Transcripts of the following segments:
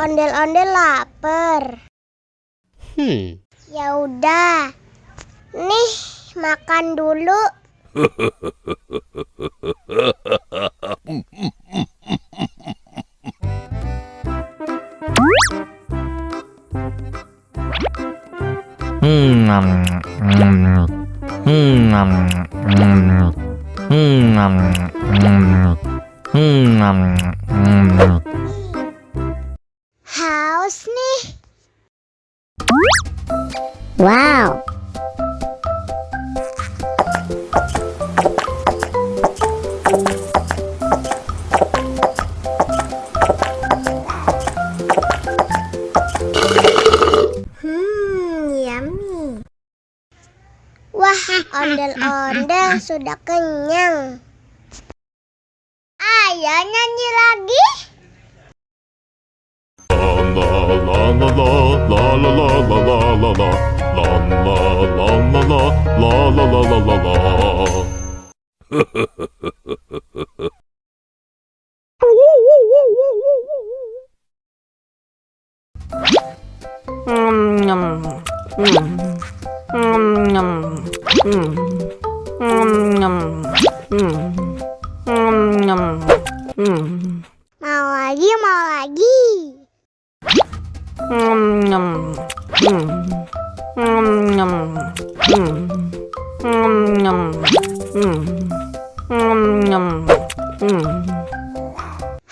Ondel-ondel lapar. Ya udah. Nih, makan dulu. Haus nih. Wow. Yummy. Wah, ondel-ondel sudah kenyang. Ayo nyanyi lagi. Mau lagi, mau lagi.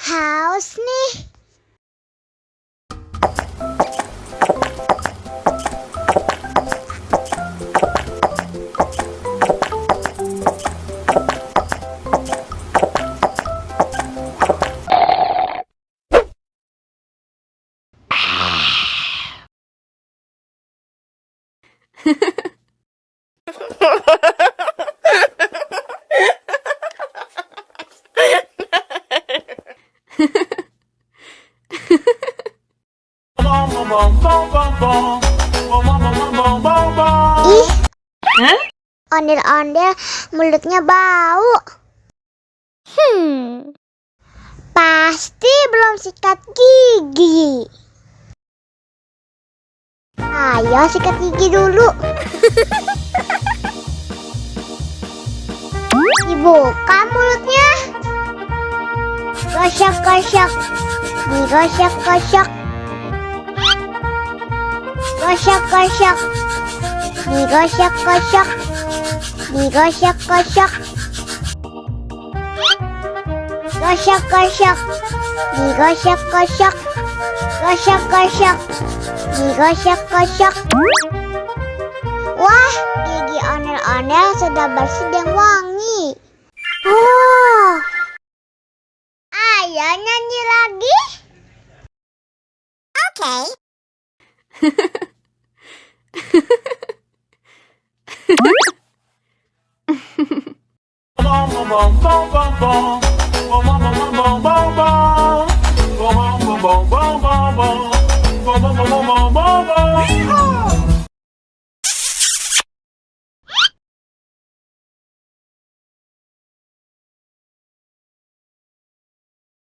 Haus nih. Ih, ondel-ondel mulutnya bau. Pasti belum sikat gigi. Ayo sikat gigi dulu. Dibuka mulutnya. Gosok-gosok. Digosok-gosok. Gosok-gosok. Digosok-gosok. Digosok-gosok. Gosok-gosok. Digosok-gosok. Gosok-gosok. Digosok-gosok. Wah, gigi ondel-ondel sudah bersih dan wangi. Oh. Ayo nyanyi lagi. Oke.